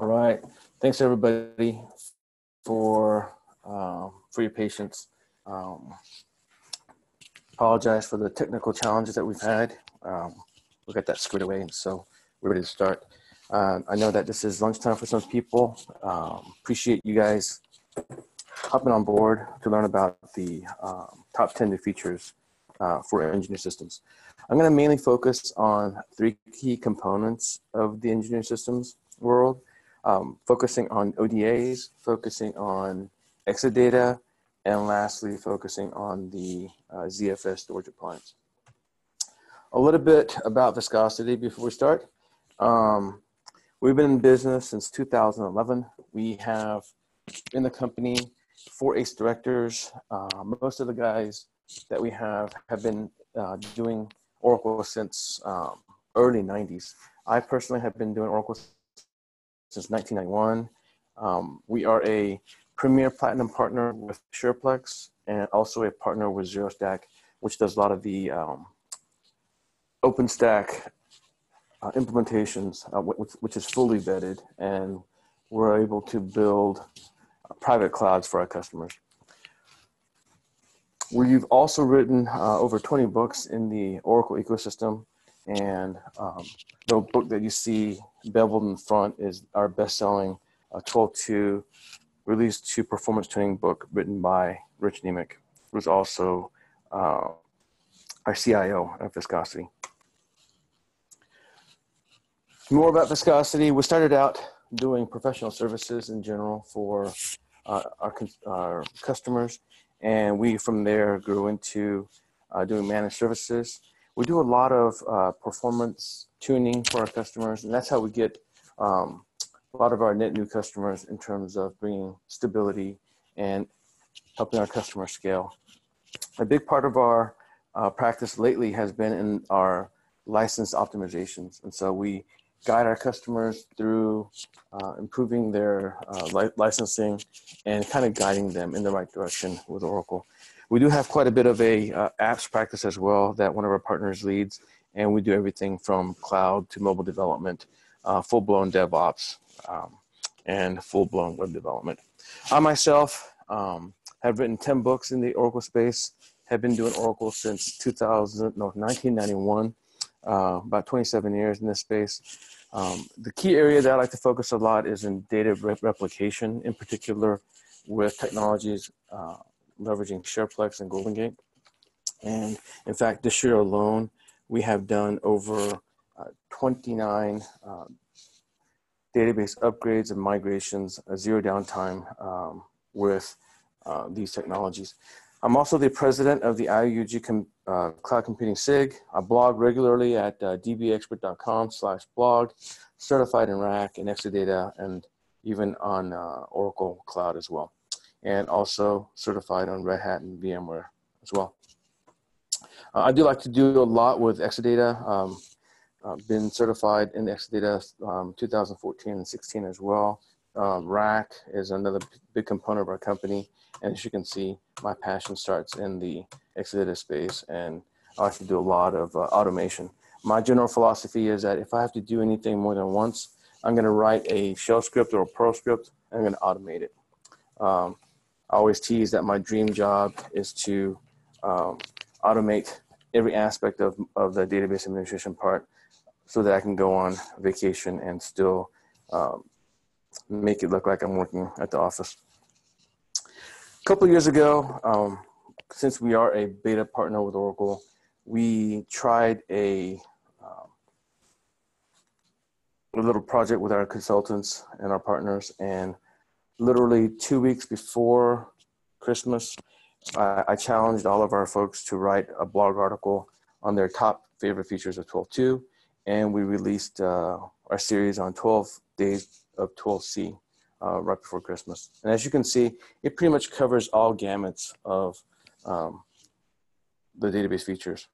All right. Thanks everybody for your patience. Apologize for the technical challenges that we've had. We got that squared away, so we're ready to start. I know that this is lunchtime for some people. Appreciate you guys hopping on board to learn about the top 10 new features for engineered systems. I'm going to mainly focus on 3 key components of the engineered systems world, focusing on ODAs, focusing on Exadata, and lastly, focusing on the ZFS storage appliance. A little bit about Viscosity before we start. We've been in business since 2011. We have in the company 4 ACE directors. Most of the guys that we have been doing Oracle since early 90s. I personally have been doing Oracle since 1991. We are a premier platinum partner with SharePlex and also a partner with ZeroStack, which does a lot of the OpenStack implementations, which is fully vetted, and we're able to build private clouds for our customers. We've also written over 20 books in the Oracle ecosystem, and the book that you see beveled in front is our best-selling 12.2 Release 2 performance tuning book written by Rich Nemec, who's also our CIO at Viscosity. More about Viscosity. We started out doing professional services in general for our customers, and we from there grew into doing managed services. We do a lot of performance tuning for our customers, and that's how we get a lot of our net new customers in terms of bringing stability and helping our customers scale. A big part of our practice lately has been in our license optimizations, and so we guide our customers through improving their licensing and kind of guiding them in the right direction with Oracle. We do have quite a bit of a apps practice as well that one of our partners leads, and we do everything from cloud to mobile development, full-blown DevOps, and full-blown web development. I myself have written 10 books in the Oracle space, have been doing Oracle since 1991. About 27 years in this space. The key area that I like to focus a lot is in data replication, in particular with technologies leveraging SharePlex and Golden Gate. And in fact, this year alone, we have done over 29 database upgrades and migrations, zero downtime with these technologies. I'm also the president of the IUG Cloud Computing SIG. I blog regularly at dbaexpert.com/blog, certified in RAC and Exadata, and even on Oracle Cloud as well. And also certified on Red Hat and VMware as well. I do like to do a lot with Exadata. Been certified in Exadata 2014 and 16 as well. RAC is another big component of our company. And as you can see, my passion starts in the Exadata space, and I like to do a lot of automation. My general philosophy is that if I have to do anything more than once, I'm going to write a shell script or a Perl script, and I'm going to automate it. I always tease that my dream job is to automate every aspect of the database administration part so that I can go on vacation and still make it look like I'm working at the office. A couple of years ago, since we are a beta partner with Oracle, we tried a little project with our consultants and our partners, and literally 2 weeks before Christmas, I challenged all of our folks to write a blog article on their top favorite features of 12.2, and we released our series on 12 days of 12C. Right before Christmas. And as you can see, it pretty much covers all gamuts of the database features.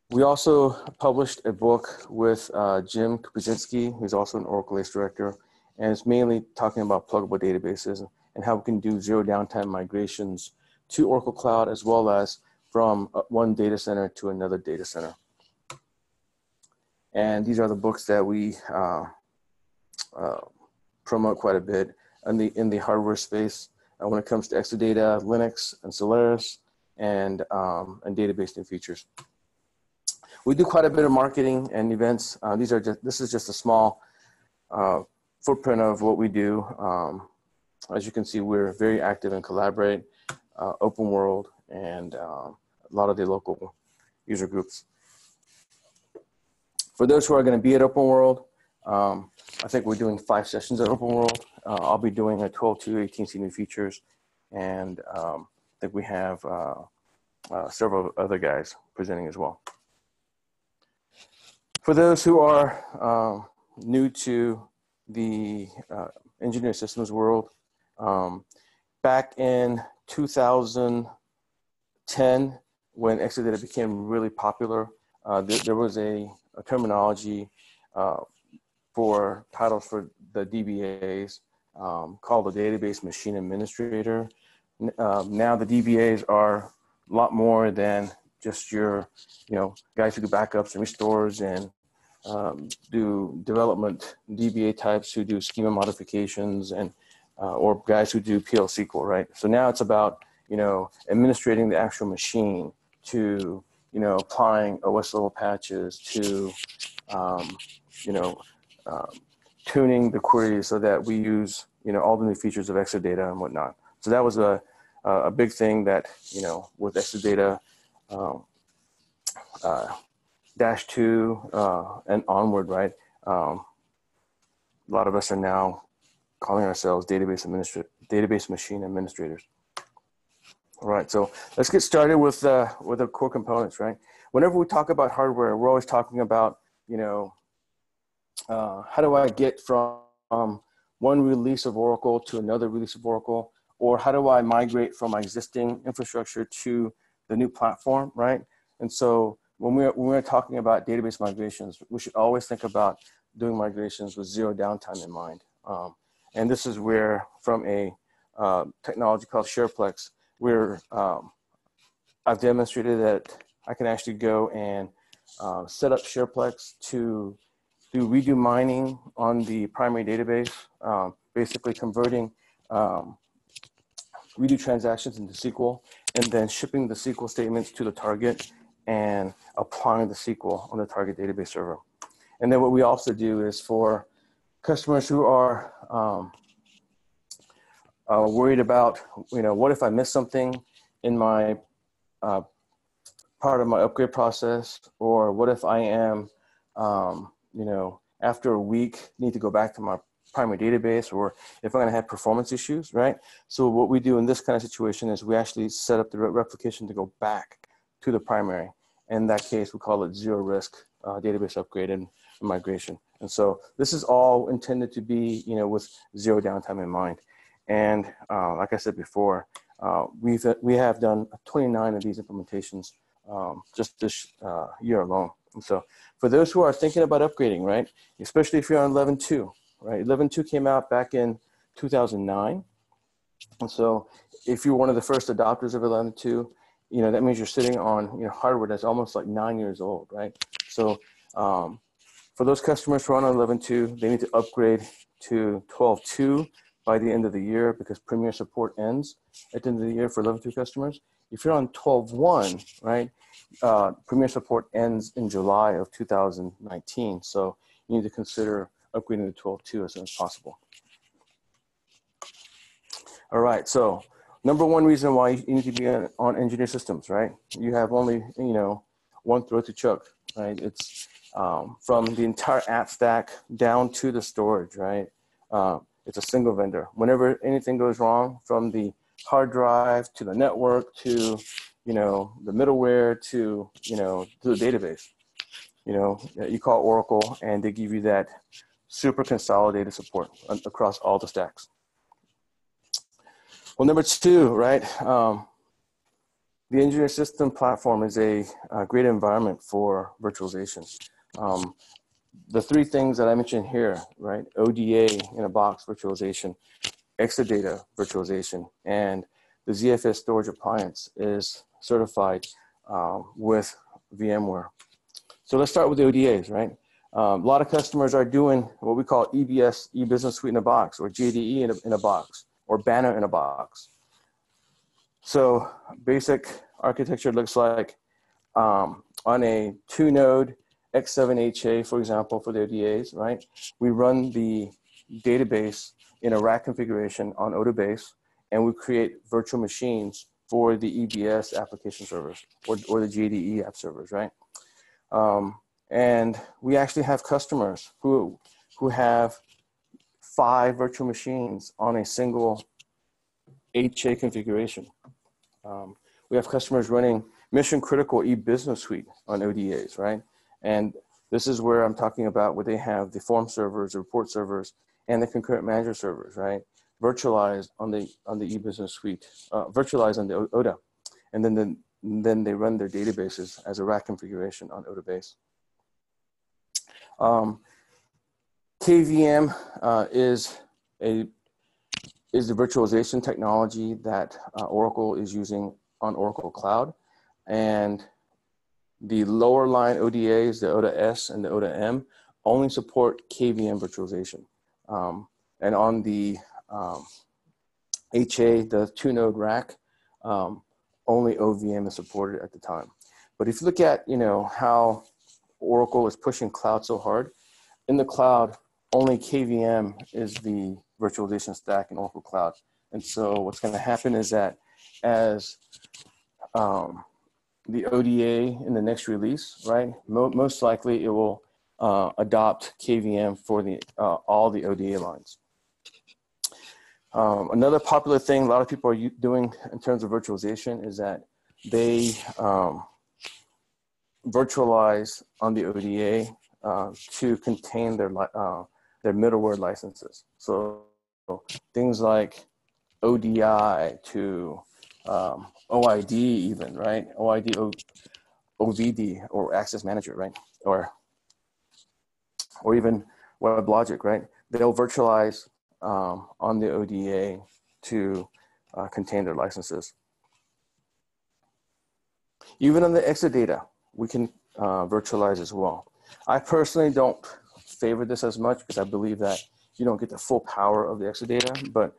We also published a book with Jim Kupizinski, who's also an Oracle ACE director, and it's mainly talking about pluggable databases and how we can do zero downtime migrations to Oracle Cloud, as well as from one data center to another data center. And these are the books that we promote quite a bit in the hardware space when it comes to Exadata, Linux, and Solaris, and database new features. We do quite a bit of marketing and events. This is just a small footprint of what we do. As you can see, we're very active in Collaborate, Open World, and a lot of the local user groups. For those who are going to be at Open World, I think we're doing 5 sessions at Open World. I'll be doing a 12.2 18C new features, and I think we have several other guys presenting as well. For those who are new to the engineering systems world, back in 2010, when Exadata became really popular, there was a terminology for titles for the DBAs called the Database Machine Administrator. Now the DBAs are a lot more than just your, guys who do backups and restores and do development DBA types who do schema modifications and or guys who do PL SQL, right? So now it's about, administrating the actual machine to, applying OS level patches to, tuning the queries so that we use, all the new features of Exadata and whatnot. So that was a big thing that, with Exadata -2 and onward, right? A lot of us are now calling ourselves database machine administrators. All right, so let's get started with the core components, right? Whenever we talk about hardware, we're always talking about, how do I get from one release of Oracle to another release of Oracle, or how do I migrate from my existing infrastructure to the new platform, right? And so when we're talking about database migrations, we should always think about doing migrations with zero downtime in mind. And this is where, from a technology called SharePlex, where I've demonstrated that I can actually go and set up SharePlex to do redo mining on the primary database, basically converting redo transactions into SQL, and then shipping the SQL statements to the target and applying the SQL on the target database server. And then what we also do is for customers who are worried about, what if I miss something in my part of my upgrade process, or what if I am, after a week, need to go back to my primary database, or if I'm going to have performance issues, right? So what we do in this kind of situation is we actually set up the replication to go back to the primary. In that case, we call it zero risk database upgrade and migration. And so this is all intended to be, with zero downtime in mind. And like I said before, we have done 29 of these implementations just this year alone. And so for those who are thinking about upgrading, right, especially if you're on 11.2, right? 11.2 came out back in 2009. And so if you're one of the first adopters of 11.2, that means you're sitting on hardware that's almost like 9 years old, right? So for those customers who are on 11.2, they need to upgrade to 12.2 by the end of the year, because Premier support ends at the end of the year for 11.2 customers. If you're on 12.1, right, Premier support ends in July of 2019. So you need to consider upgrading to 12.2 as soon as possible. All right, so number one reason why you need to be on engineer systems, right? You have only, one throat to choke, right? It's from the entire app stack down to the storage, right? It's a single vendor. Whenever anything goes wrong, from the hard drive to the network to, the middleware to, to the database, you call Oracle and they give you that super consolidated support across all the stacks. Well, number two, right? The engineer system platform is a great environment for virtualization. The three things that I mentioned here, right? ODA in a box virtualization, Exadata virtualization, and the ZFS storage appliance is certified with VMware. So let's start with the ODAs, right? A lot of customers are doing what we call EBS, e-business suite in a box, or JDE in a box, or Banner in a box. So basic architecture looks like on a 2-node X7HA, for example, for the ODAs, right? We run the database in a rack configuration on ODA-base, and we create virtual machines for the EBS application servers or the JDE app servers, right? And we actually have customers who have 5 virtual machines on a single HA configuration. We have customers running mission critical e-business suite on ODAs, right? And this is where I'm talking about where they have the form servers, the report servers, and the concurrent manager servers, right? Virtualized on the e-business suite, virtualized on the ODA. And then they run their databases as a rack configuration on ODA base. KVM is the virtualization technology that Oracle is using on Oracle Cloud. And the lower line ODAs, the ODA S and the ODA M, only support KVM virtualization. And on the HA, the 2-node rack, only OVM is supported at the time. But if you look at, how Oracle is pushing cloud so hard, in the cloud, only KVM is the virtualization stack in Oracle Cloud. And so what's going to happen is that as the ODA in the next release, right, most likely it will adopt KVM for all the ODA lines. Another popular thing a lot of people are doing in terms of virtualization is that they virtualize on the ODA to contain their middleware licenses. So things like ODI to OID even, right? OID, OVD, or Access Manager, right? Or even WebLogic, right? They'll virtualize on the ODA to contain their licenses. Even on the Exadata, we can virtualize as well. I personally don't favor this as much because I believe that you don't get the full power of the Exadata, but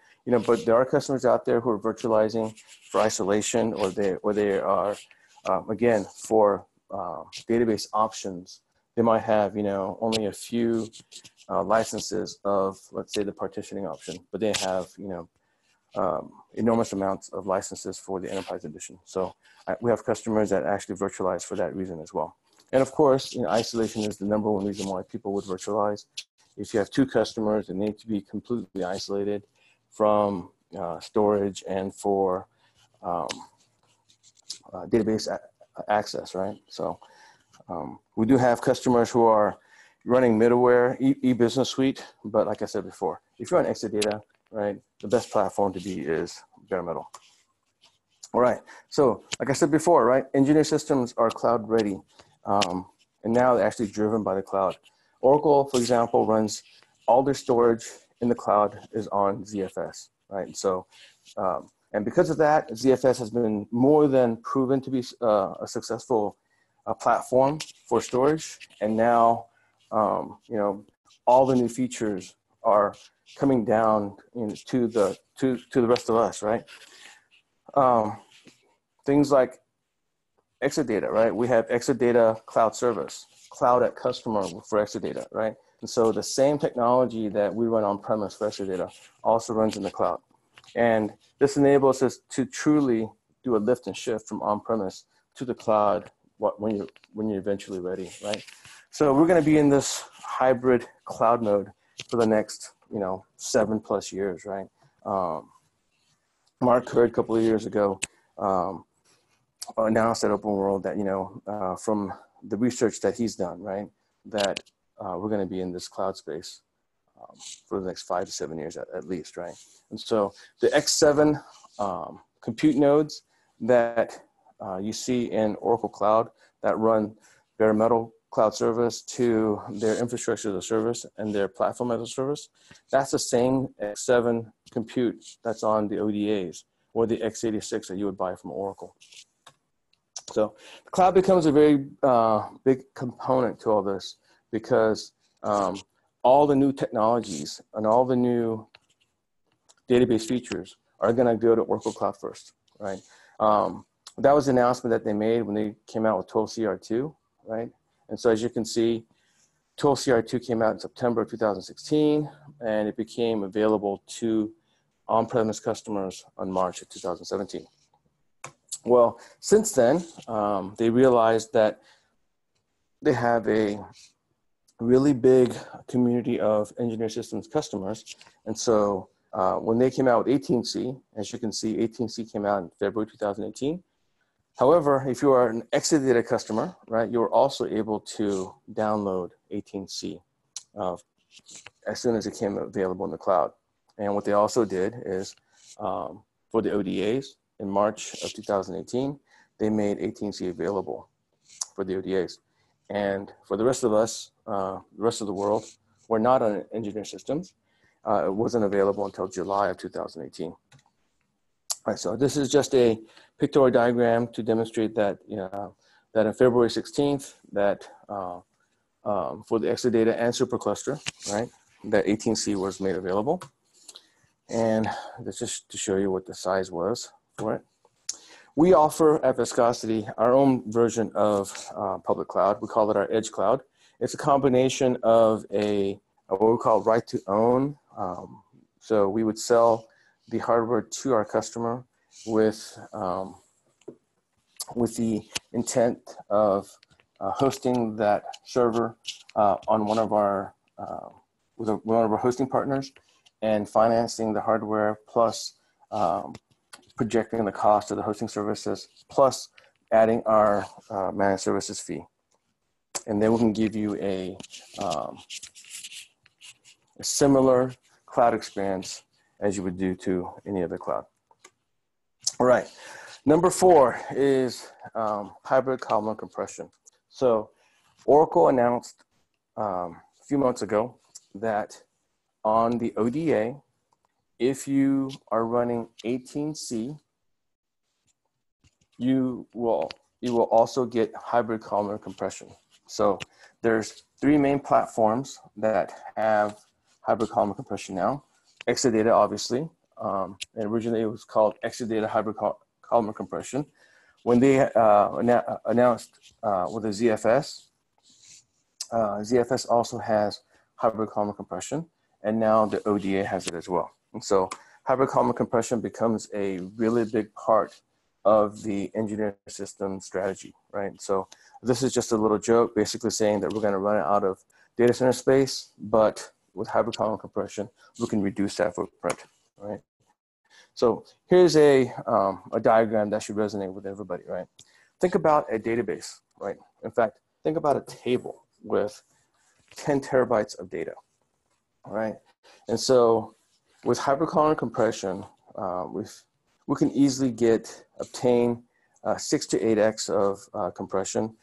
there are customers out there who are virtualizing for isolation, or they are again for database options. They might have only a few licenses of, let's say, the partitioning option, but they have enormous amounts of licenses for the enterprise edition. So we have customers that actually virtualize for that reason as well. And of course, isolation is the #1 reason why people would virtualize. If you have 2 customers that need to be completely isolated from storage and for database access, right? So we do have customers who are running middleware, e-business suite, but like I said before, if you're on Exadata, right, the best platform to be is bare metal. All right, so like I said before, right, engineered systems are cloud ready, and now they're actually driven by the cloud. Oracle, for example, runs all their storage in the cloud is on ZFS, right? So, and because of that, ZFS has been more than proven to be a successful platform for storage, and now, all the new features are coming down to the rest of us, right? Things like Exadata, right? We have Exadata Cloud Service, Cloud at Customer for Exadata, right? And so the same technology that we run on-premise for Exadata also runs in the cloud. And this enables us to truly do a lift and shift from on-premise to the cloud when you're eventually ready, right? So we're going to be in this hybrid cloud mode for the next, 7+ years, right? Mark Hurd a couple of years ago announced at Open World that, from the research that he's done, right, that we're going to be in this cloud space for the next 5 to 7 years at least, right? And so the X7 compute nodes that you see in Oracle Cloud that run bare metal cloud service to their infrastructure as a service and their platform as a service, that's the same X7 compute that's on the ODAs or the x86 that you would buy from Oracle. So the cloud becomes a very big component to all this because all the new technologies and all the new database features are going to go to Oracle Cloud first, right? That was the announcement that they made when they came out with 12CR2, right? And so as you can see, 12CR2 came out in September of 2016, and it became available to on-premise customers on March of 2017. Well, since then, they realized that they have a really big community of engineer systems customers. And so when they came out with 18C, as you can see, 18C came out in February 2018. However, if you are an Exadata customer, right, you're also able to download 18C as soon as it came available in the cloud. And what they also did is for the ODAs in March of 2018, they made 18C available for the ODAs. And for the rest of us, the rest of the world, we're not on engineer systems. It wasn't available until July of 2018. All right, so this is just a pictorial diagram to demonstrate that, that on February 16th, that for the Exadata and supercluster, right, that 18C was made available. And that's just to show you what the size was for it. We offer at Viscosity our own version of public cloud. We call it our Edge Cloud. It's a combination of what we call right to own. So we would sell the hardware to our customer with the intent of hosting that server on one of our hosting partners and financing the hardware plus projecting the cost of the hosting services plus adding our managed services fee. And then we can give you a similar cloud experience as you would do to any other cloud. All right, number 4 is hybrid columnar compression. So Oracle announced a few months ago that on the ODA, if you are running 18C, you will also get hybrid columnar compression. So there's 3 main platforms that have hybrid columnar compression now. Exadata, obviously, and originally it was called Exadata Hybrid Columnar Compression. When they announced with the ZFS, ZFS also has hybrid columnar compression, and now the ODA has it as well. And so hybrid columnar compression becomes a really big part of the engineer system strategy, right? So this is just a little joke, basically saying that we're going to run out of data center space, but with hybrid columnar compression, we can reduce that footprint, right? So here's a diagram that should resonate with everybody, right? Think about a database, right? In fact, think about a table with 10 terabytes of data, all right? And so with hybrid columnar compression, we can easily obtain 6 to 8x of compression.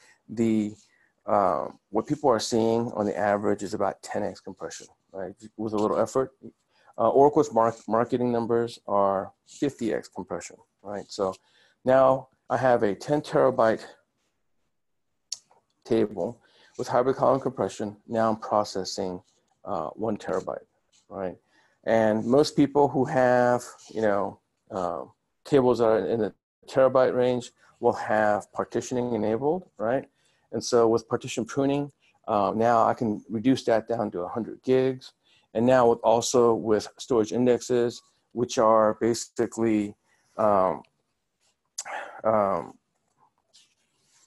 What people are seeing on the average is about 10x compression, right? With a little effort. Oracle's marketing numbers are 50x compression, right? So now I have a 10 terabyte table with hybrid columnar compression. Now I'm processing 1 terabyte, right? And most people who have, tables that are in the terabyte range will have partitioning enabled, right? And so with partition pruning, now I can reduce that down to 100 gigs. And now also with storage indexes, which are basically,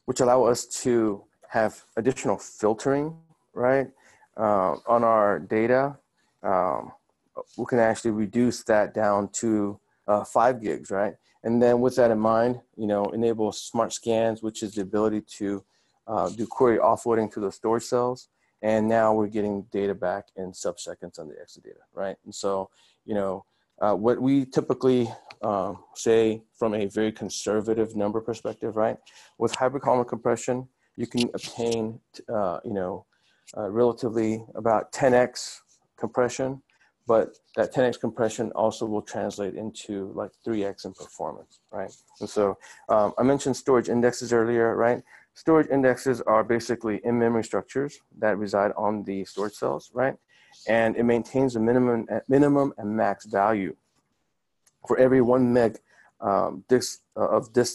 which allow us to have additional filtering, right? On our data, we can actually reduce that down to 5 gigs, right? And then with that in mind, enable smart scans, which is the ability to do query offloading to the storage cells. And now we're getting data back in sub-seconds on the Exadata, right? And so, what we typically say from a very conservative number perspective, right? With hybrid columnar compression, you can obtain, relatively about 10x compression, but that 10x compression also will translate into like 3x in performance, right? And so I mentioned storage indexes earlier, right? storage indexes are basically in-memory structures that reside on the storage cells, right? And it maintains a minimum and max value for every 1 meg of disk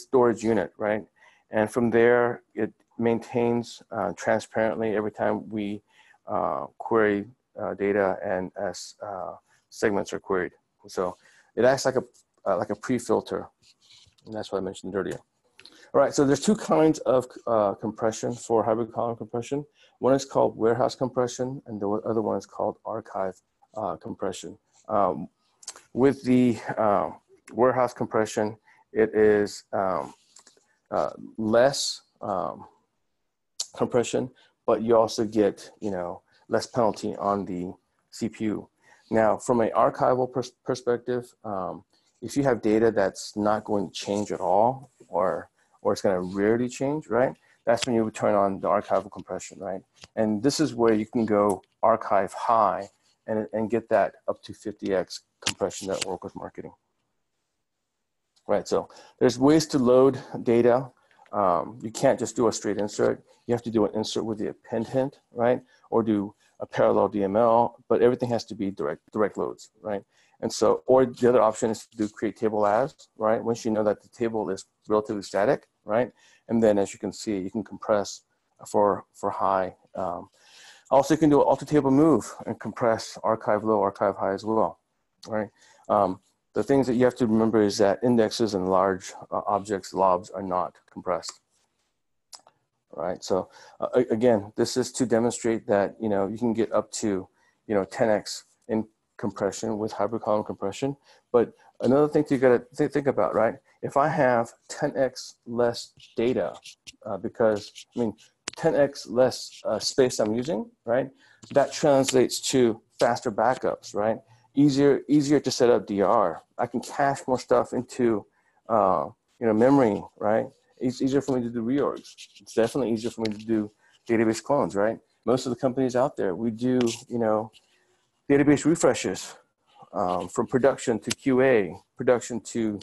storage unit, right? And from there, it maintains transparently every time we query data and as segments are queried. So it acts like a pre-filter, and that's what I mentioned earlier. All right, so there's two kinds of compression for hybrid column compression. One is called warehouse compression, and the other one is called archive compression. With the warehouse compression, it is less compression, but you also get, less penalty on the CPU. Now, from an archival perspective, if you have data that's not going to change at all, or it's going to rarely change, right? That's when you would turn on the archival compression, right? And this is where you can go archive high and get that up to 50x compression that work with marketing. Right, so there's ways to load data. You can't just do a straight insert. You have to do an insert with the append hint, right? Or do a parallel DML, but everything has to be direct loads, right? And so, or the other option is to do create table as, right? Once you know that the table is relatively static, right? And then as you can see, you can compress for high. Also, you can do an alter table move and compress archive low, archive high as well, right? The things that you have to remember is that indexes and large objects, lobs, are not compressed. Right. So again, this is to demonstrate that you can get up to 10x in compression with hybrid column compression. But another thing you got to think about, right? If I have 10x less data, because 10x less space I'm using, right? That translates to faster backups, right? Easier to set up DR. I can cache more stuff into memory, right? It's easier for me to do reorgs. It's definitely easier for me to do database clones, right? Most of the companies out there, we do database refreshes from production to QA, production to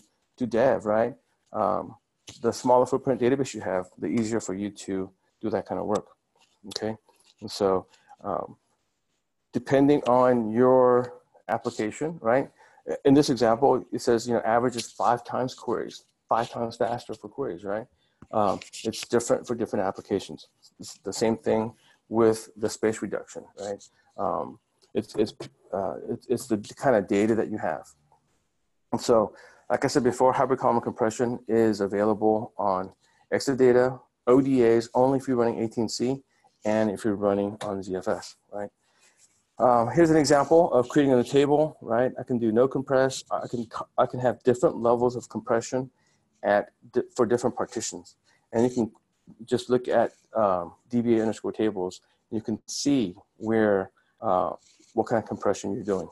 dev, right? The smaller footprint database you have, the easier for you to do that kind of work, okay? And so depending on your application, right? In this example, it says, average is 5 times queries, 5 times faster for queries, right? It's different for different applications. It's the same thing with the space reduction, right? It's the kind of data that you have. And so, like I said before, hybrid column compression is available on Exadata, ODAs only if you're running 18C and if you're running on ZFS, right? Here's an example of creating a table, right? I can do no compress. I can have different levels of compression for different partitions. And you can just look at DBA underscore tables. You can see where, what kind of compression you're doing,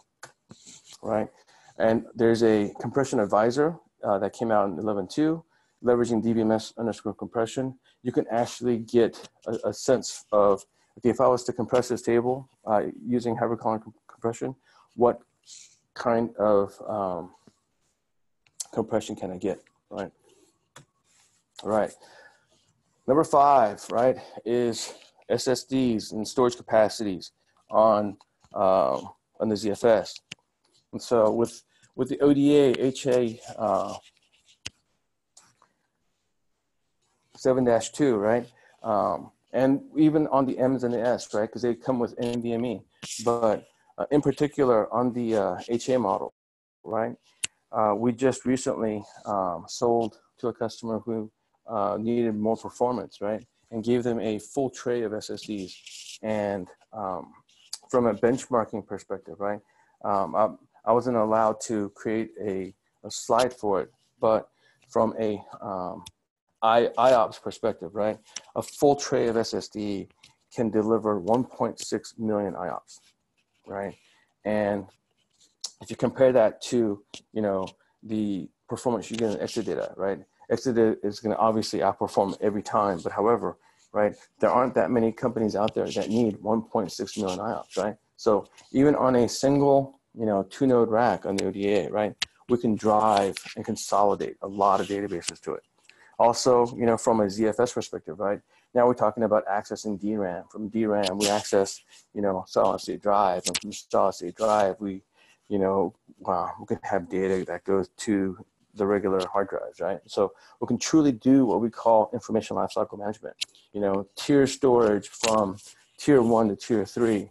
right? And there's a compression advisor that came out in 11.2, leveraging DBMS underscore compression. You can actually get a sense of, okay, if I was to compress this table using hybrid column compression, what kind of compression can I get, right? All right. Number 5, right, is SSDs and storage capacities on the ZFS. And so with the ODA HA 7-2, right? And even on the M's and the S, right? Because they come with NVMe. But in particular on the HA model, right? We just recently sold to a customer who needed more performance, right? And gave them a full tray of SSDs. And from a benchmarking perspective, right? I wasn't allowed to create a slide for it, but from a IOPS perspective, right? A full tray of SSD can deliver 1.6 million IOPS, right? And if you compare that to, the performance you get in Exadata, right? Exadata is going to obviously outperform every time, but however, right, there aren't that many companies out there that need 1.6 million IOPS, right? So even on a single, 2-node rack on the ODA, right, we can drive and consolidate a lot of databases to it. Also, from a ZFS perspective, right, Now we're talking about accessing DRAM. From DRAM, we access, solid state drive, and from solid state drive, we can have data that goes to the regular hard drives, right? So we can truly do what we call information lifecycle management. Tier storage from tier 1 to tier 3,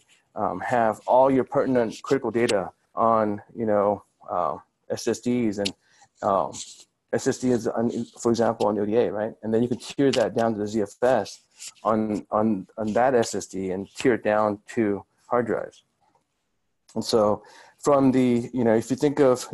have all your pertinent critical data on, SSDs and SSDs, for example, on ODA, right? And then you can tier that down to the ZFS on that SSD and tier it down to hard drives. And so from the, if you think of,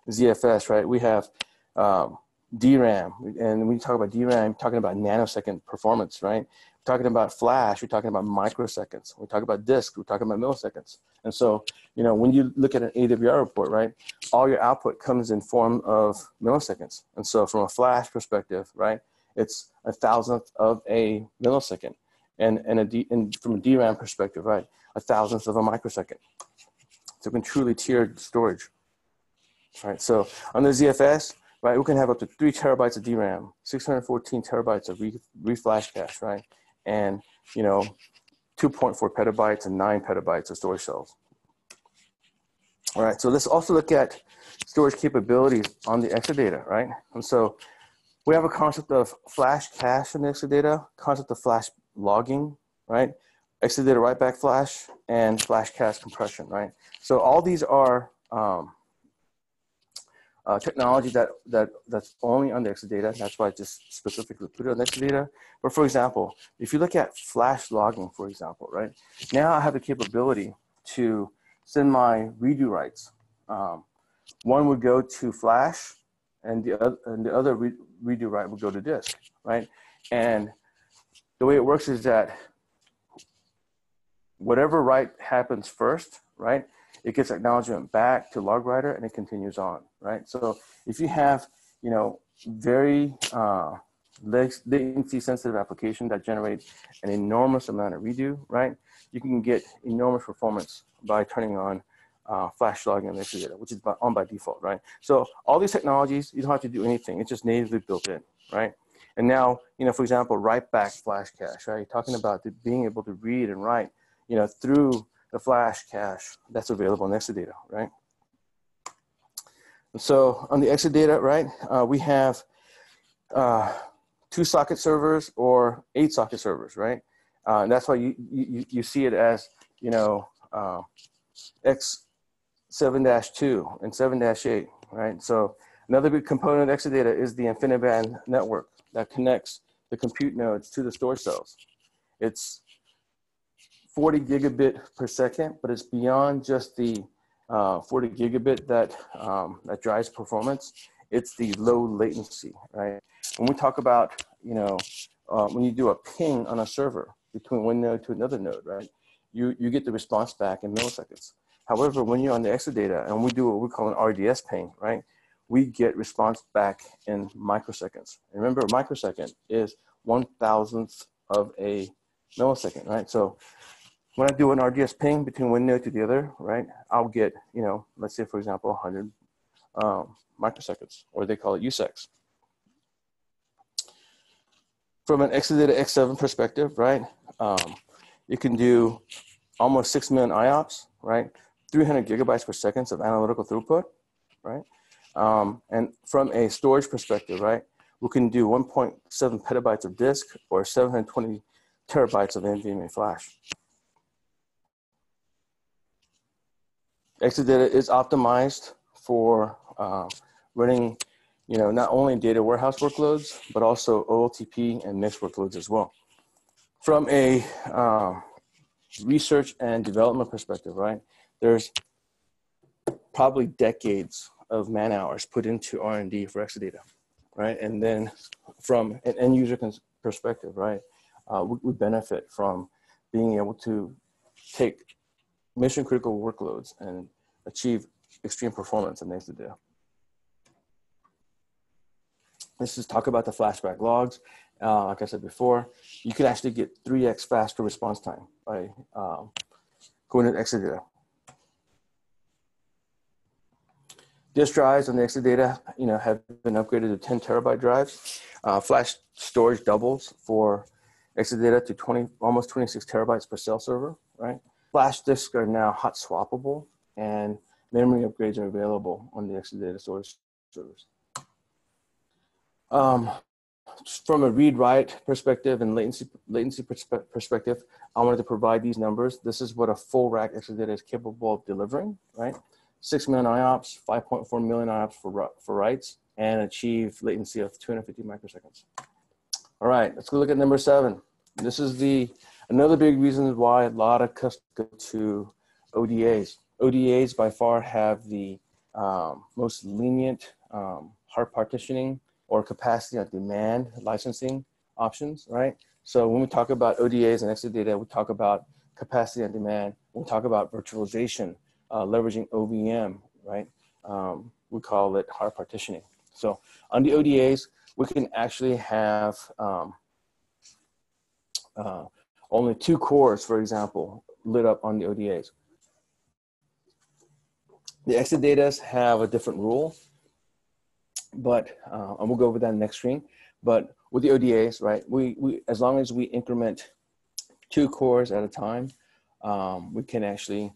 ZFS, right, we have DRAM, and when you talk about DRAM, talking about nanosecond performance, right? We're talking about flash, we're talking about microseconds. We're talking about disk, we're talking about milliseconds. And so, when you look at an AWR report, right, all your output comes in form of milliseconds. And so from a flash perspective, right, it's 1,000th of a millisecond. And from a DRAM perspective, right, 1,000th of a microsecond. So we can truly tier storage. Right, so on the ZFS, right, we can have up to 3 terabytes of DRAM, 614 terabytes of reflash cache, right, and 2.4 petabytes and 9 petabytes of storage cells. All right, so let's also look at storage capabilities on the Exadata, right? And so we have a concept of flash cache in the Exadata, concept of flash logging, right? Exadata write back flash and flash cache compression, right? So all these are technology that's only on the Exadata. That's why I just specifically put it on the Exadata. But for example, if you look at flash logging, for example, right? Now I have the capability to send my redo writes. One would go to flash, and the other redo write would go to disk, right? And the way it works is that whatever write happens first, right, it gets acknowledgement back to log writer and it continues on, right? So if you have, very latency sensitive application that generates an enormous amount of redo, right, you can get enormous performance by turning on flash logging on the Exadata, which is on by default, right? So all these technologies, you don't have to do anything. It's just natively built in, right? And now, for example, write back flash cache, right? You're talking about being able to read and write, through the flash cache that's available in Exadata, right? So on the Exadata, right, we have 2 socket servers or 8 socket servers, right? And that's why you see it as, X7-2 and 7-8, right? So another big component of Exadata is the InfiniBand network that connects the compute nodes to the storage cells. It's 40 gigabit per second, but it's beyond just the 40 gigabit that drives performance. It's the low latency, right? When we talk about, when you do a ping on a server between one node to another node, right? You get the response back in milliseconds. However, when you're on the Exadata and we do what we call an RDS ping, right? We get response back in microseconds. And remember, a microsecond is 1,000th of a millisecond, right? So when I do an RDS ping between one node to the other, right, I'll get, let's say, for example, 100 microseconds, or they call it USECs. From an Exadata X7 perspective, right, you can do almost 6 million IOPS, right, 300 gigabytes per second of analytical throughput, right? And from a storage perspective, right, we can do 1.7 petabytes of disk or 720 terabytes of NVMe flash. Exadata is optimized for running, not only data warehouse workloads, but also OLTP and mixed workloads as well. From a research and development perspective, right, there's probably decades of man hours put into R&D for Exadata, right? And then from an end user perspective, right, we benefit from being able to take mission critical workloads and achieve extreme performance in Exadata. Let's just talk about the flashback logs. Like I said before, you can actually get 3x faster response time by going to Exadata. Disk drives on the Exadata, have been upgraded to 10 terabyte drives. Flash storage doubles for Exadata to almost 26 terabytes per cell server, right? Flash disks are now hot swappable, and memory upgrades are available on the Exadata storage servers. From a read-write perspective and latency perspective, I wanted to provide these numbers. This is what a full rack Exadata is capable of delivering, right? 6 million IOPS, 5.4 million IOPS for writes, and achieve latency of 250 microseconds. All right, let's go look at number 7. This is another big reason why a lot of customers go to ODAs. ODAs by far have the most lenient hard partitioning or capacity on demand licensing options, right? So when we talk about ODAs and Exadata, we talk about capacity on demand. We talk about virtualization, leveraging OVM, right? We call it hard partitioning. So on the ODAs, we can actually have only 2 cores, for example, lit up on the ODAs. The Exadatas have a different rule, but and we'll go over that in the next screen. But with the ODAs, right, we as long as we increment 2 cores at a time, we can actually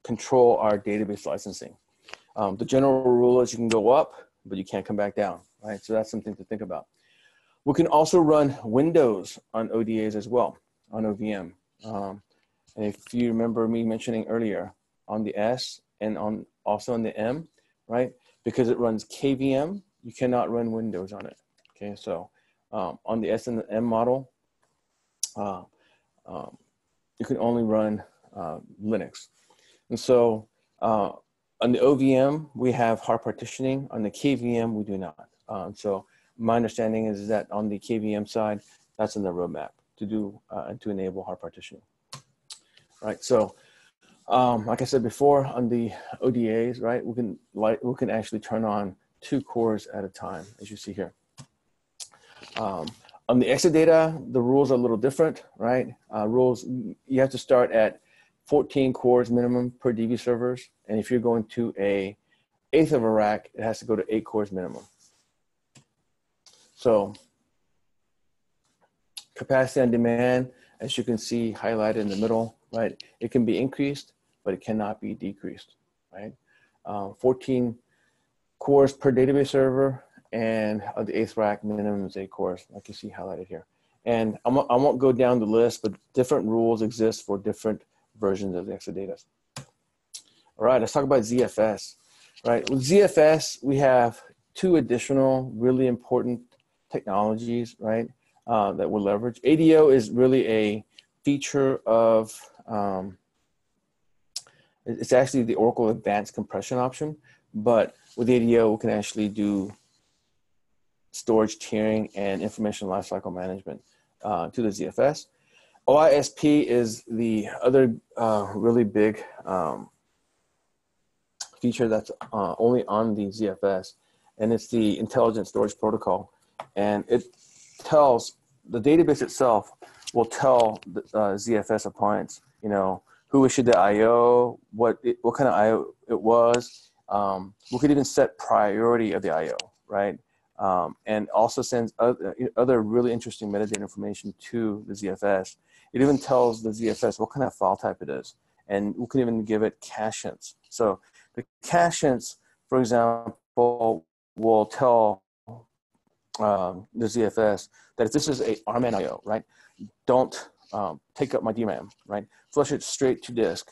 control our database licensing. The general rule is you can go up, but you can't come back down, right? So that's something to think about. We can also run Windows on ODAs as well, on OVM. And if you remember me mentioning earlier, on the S and also on the M, right? Because it runs KVM, you cannot run Windows on it. Okay, so on the S and the M model, you can only run Linux. And so on the OVM, we have hard partitioning. On the KVM, we do not. So my understanding is that on the KVM side, that's in the roadmap to do and to enable hard partitioning. Right. So, like I said before, on the ODAs, right, we can actually turn on 2 cores at a time, as you see here. On the Exadata, the rules are a little different, right? Rules, you have to start at 14 cores minimum per DB servers, and if you're going to an 1/8 of a rack, it has to go to 8 cores minimum. So capacity on demand, as you can see highlighted in the middle, right? It can be increased, but it cannot be decreased, right? 14 cores per database server, and the 1/8 rack minimum is 8 cores, like you see highlighted here. And I won't go down the list, but different rules exist for different versions of the Exadata. All right, let's talk about ZFS, right? With ZFS, we have 2 additional really important technologies, right, that we'll leverage. ADO is really a feature of, it's actually the Oracle Advanced Compression option, but with ADO, we can actually do storage tiering and information lifecycle management to the ZFS. OISP is the other really big feature that's only on the ZFS, and it's the Intelligent Storage Protocol. And it tells, the database itself will tell the ZFS appliance, you know, who issued the IO, what kind of IO it was. We could even set priority of the IO, right? And also sends other really interesting metadata information to the ZFS. It even tells the ZFS what kind of file type it is. And we can even give it cache hints. So the cache hints, for example, will tell the ZFS that if this is a RMAN IO, right, don't take up my DRAM, right? Flush it straight to disk.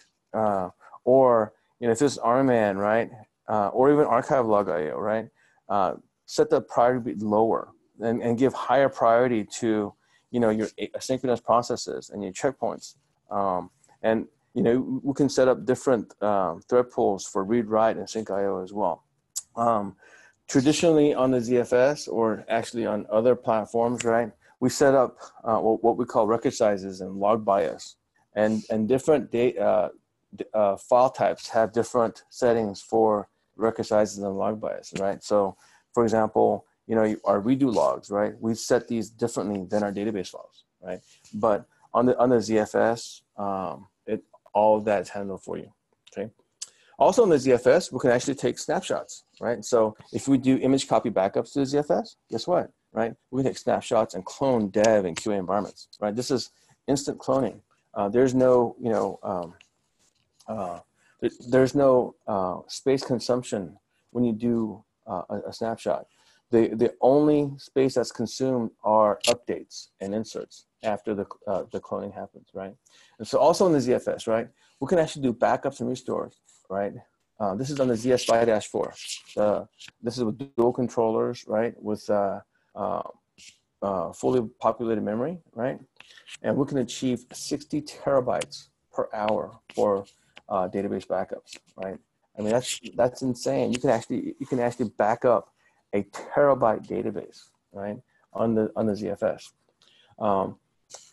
Or, you know, if this is RMAN, right, or even archive log IO, right, set the priority lower and give higher priority to, you know, your asynchronous processes and your checkpoints. And, you know, we can set up different thread pools for read, write, and sync IO as well. Traditionally on the ZFS, or actually on other platforms, right, we set up what we call record sizes and log bias. And different file types have different settings for record sizes and log bias, right? So, for example, you know, our redo logs, right? We set these differently than our database files, right? But on the ZFS, all of that's handled for you, okay? Also on the ZFS, we can actually take snapshots, right? So if we do image copy backups to the ZFS, guess what? right? We can take snapshots and clone dev and QA environments, right? This is instant cloning. There's no, there's no space consumption when you do a snapshot. The only space that's consumed are updates and inserts after the cloning happens, right? And so also in the ZFS, right, we can actually do backups and restores, right? This is on the ZS5-4. This is with dual controllers, right, with fully populated memory, right? And we can achieve 60 terabytes per hour for database backups, right? I mean, that's insane. You can actually back up a terabyte database, right, on the ZFS.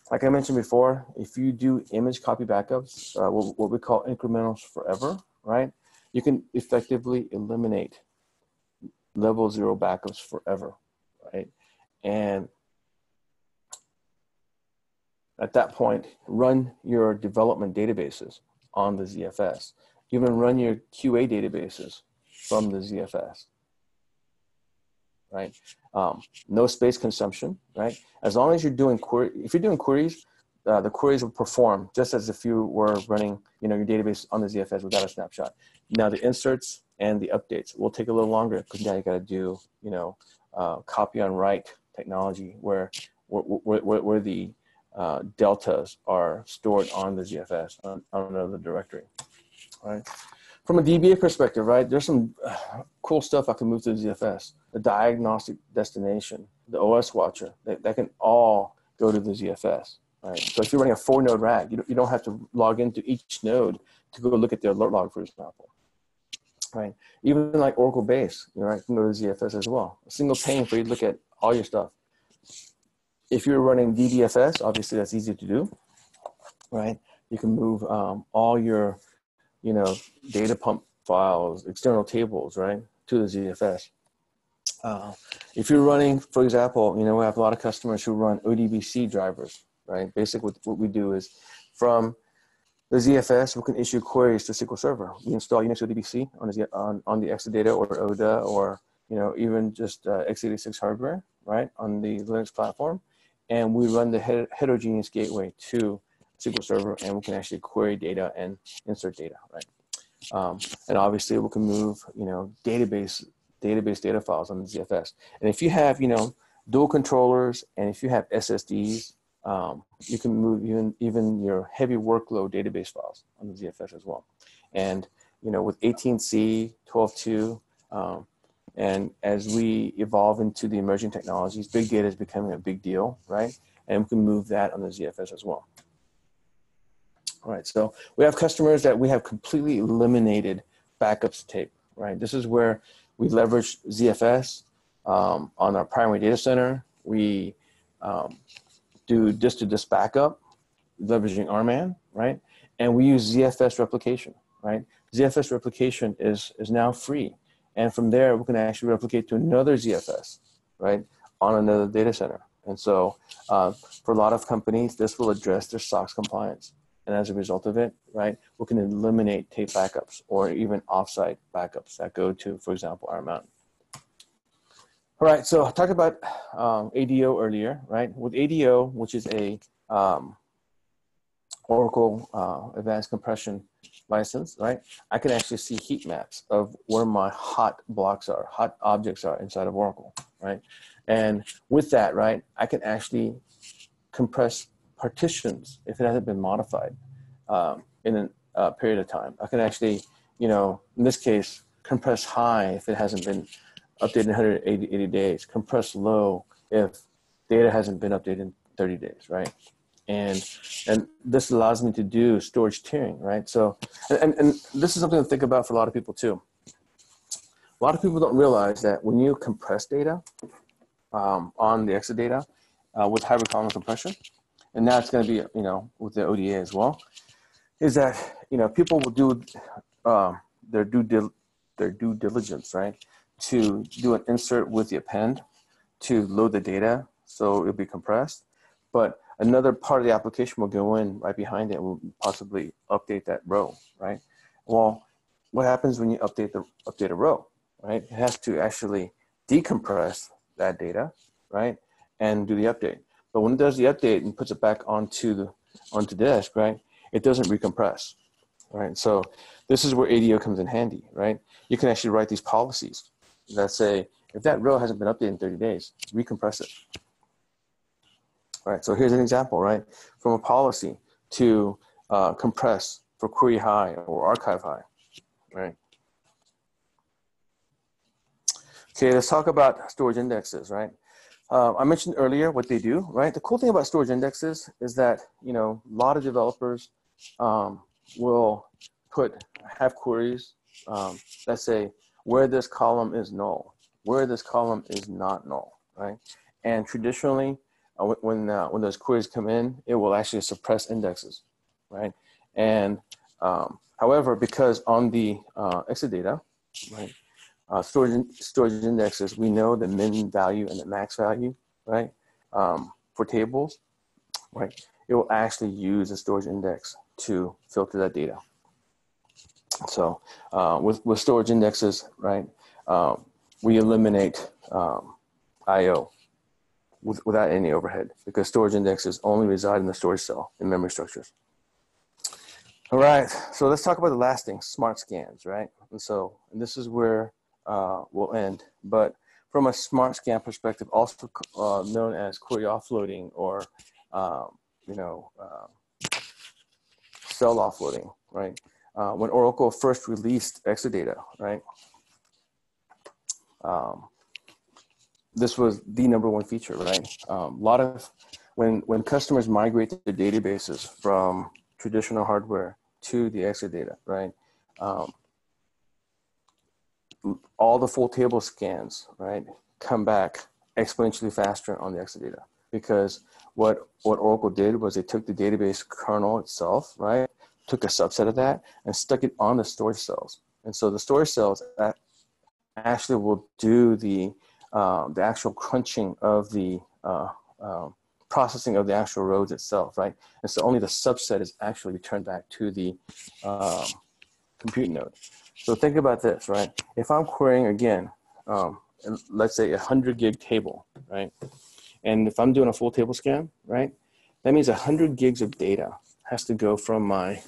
Like I mentioned before, if you do image copy backups, what we call incrementals forever, right, you can effectively eliminate level 0 backups forever, right? And at that point, run your development databases on the ZFS. Even run your QA databases from the ZFS, right? No space consumption, right? As long as you're doing if you're doing queries, the queries will perform just as if you were running, your database on the ZFS without a snapshot. Now the inserts and the updates will take a little longer because now you got to do, copy on write technology where the deltas are stored on the ZFS on another directory, right? From a DBA perspective, right, there's some cool stuff I can move to the ZFS. The diagnostic destination, the OS watcher, that can all go to the ZFS, right? So if you're running a 4-node RAG, you don't have to log into each node to go look at the alert log, for example, right? Even like Oracle Base, right, can go to the ZFS as well. A single pane for you to look at all your stuff. If you're running DBFS, obviously that's easy to do, right? You can move all your, data pump files, external tables, right, to the ZFS. If you're running, for example, we have a lot of customers who run ODBC drivers, right? Basically, what we do is from the ZFS, we can issue queries to SQL Server. We install Unix ODBC on the Exadata or ODA or, even just x86 hardware, right, on the Linux platform. And we run the heterogeneous gateway to SQL Server, and we can actually query data and insert data, right? And obviously, we can move, database data files on the ZFS. And if you have, dual controllers, and if you have SSDs, you can move even your heavy workload database files on the ZFS as well. And, with 18C, 12.2, and as we evolve into the emerging technologies, big data is becoming a big deal, right? And we can move that on the ZFS as well. All right, so we have customers that we have completely eliminated backups tape, right? This is where we leverage ZFS on our primary data center. We do disk-to-disk backup, leveraging RMAN, right? And we use ZFS Replication, right? ZFS Replication is now free. And from there, we can actually replicate to another ZFS, right, on another data center. And so for a lot of companies, this will address their SOX compliance. And as a result of it, right, we can eliminate tape backups or even offsite backups that go to, for example, Iron Mountain. All right, so I talked about ADO earlier, right? With ADO, which is a Oracle Advanced Compression license, right? I can actually see heat maps of where my hot blocks are, hot objects are inside of Oracle, right? And with that, right, I can actually compress partitions if it hasn't been modified in a period of time. I can actually, in this case, compress high if it hasn't been updated in 180 days, compress low if data hasn't been updated in 30 days, right? And this allows me to do storage tiering, right? So, and this is something to think about for a lot of people too. A lot of people don't realize that when you compress data on the Exadata with hybrid column compression, and now it's going to be, with the ODA as well, is that, people will do their due diligence, right, to do an insert with the append to load the data so it'll be compressed. But another part of the application will go in right behind it and will possibly update that row, right? Well, what happens when you update a row, right? It has to actually decompress that data, right? And do the update. But when it does the update and puts it back onto disk, right? It doesn't recompress, right? So this is where ADO comes in handy, right? You can actually write these policies that say, if that row hasn't been updated in 30 days, recompress it. All right, so here's an example, right? From a policy to compress for query high or archive high, right? Okay, let's talk about storage indexes, right? I mentioned earlier what they do, right? The cool thing about storage indexes is that, you know, a lot of developers will have queries that say where this column is null, where this column is not null, right? And traditionally, when those queries come in, it will actually suppress indexes, right? And however, because on the Exadata, right, storage indexes, we know the min value and the max value, right? For tables, right? It will actually use a storage index to filter that data. So with storage indexes, right, we eliminate I/O without any overhead, because storage indexes only reside in the storage cell in memory structures. All right, so let's talk about the last thing, smart scans, right? And this is where we'll end. But from a smart scan perspective, also known as query offloading or cell offloading, right? When Oracle first released Exadata, right? This was the #1 feature, right? A lot of when customers migrate their databases from traditional hardware to the Exadata, right? All the full table scans, right, come back exponentially faster on the Exadata, because what Oracle did was they took the database kernel itself, right, took a subset of that and stuck it on the storage cells. And so the storage cells actually will do the actual crunching of the processing of the actual rows itself, right? And so only the subset is actually returned back to the compute node. So think about this, right? If I'm querying again, let's say 100 gig table, right? And if I'm doing a full table scan, right? That means 100 gigs of data has to go from my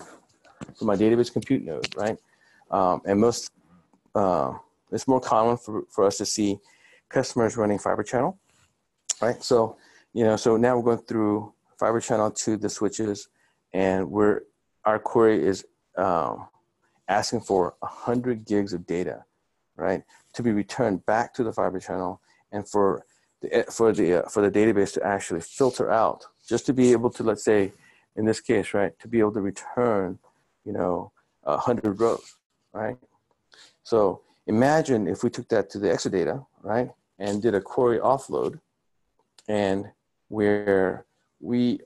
database compute node, right? And it's more common for us to see customers running fiber channel, right? So, so now we're going through fiber channel to the switches, and our query is asking for 100 gigs of data, right, to be returned back to the fiber channel, and for the database to actually filter out, just to be able to, let's say, in this case, right, to be able to return, 100 rows, right? So imagine if we took that to the Exadata, right, and did a query offload, and where we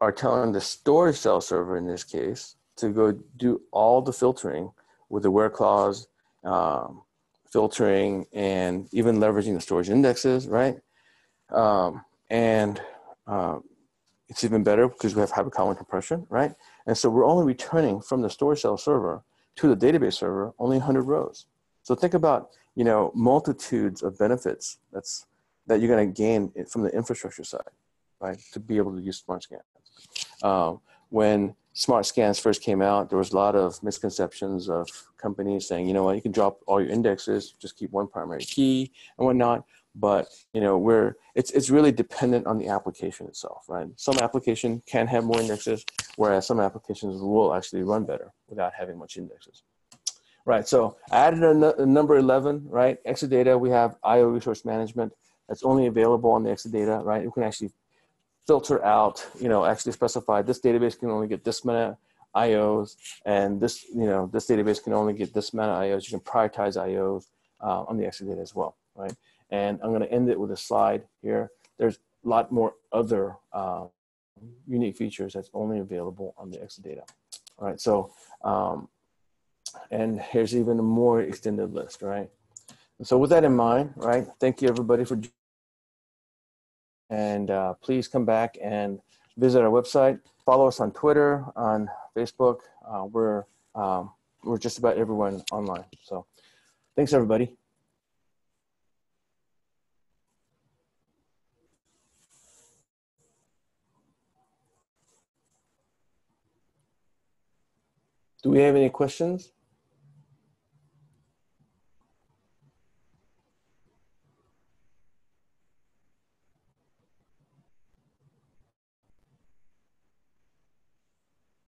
are telling the storage cell server in this case to go do all the filtering with the where clause, filtering, and even leveraging the storage indexes, right? It's even better because we have hypercolumn compression, right? And so we're only returning from the storage cell server to the database server only 100 rows. So think about, multitudes of benefits that you're going to gain from the infrastructure side, right, to be able to use smart scans. When smart scans first came out, there was a lot of misconceptions of companies saying, you know what, you can drop all your indexes, just keep one primary key and whatnot. But it's really dependent on the application itself, right? Some application can have more indexes, whereas some applications will actually run better without having much indexes. Right, so I added a number 11, right? Exadata, we have IO resource management that's only available on the Exadata, right? We can actually filter out, actually specify this database can only get this many IOs, and this, this database can only get this many IOs. You can prioritize IOs on the Exadata as well, right? And I'm going to end it with a slide here. There's a lot more other unique features that's only available on the Exadata. All right, so, and here's even a more extended list, right? So with that in mind, right, thank you everybody for, and please come back and visit our website. Follow us on Twitter, on Facebook. We're just about everyone online. So thanks everybody. Do we have any questions?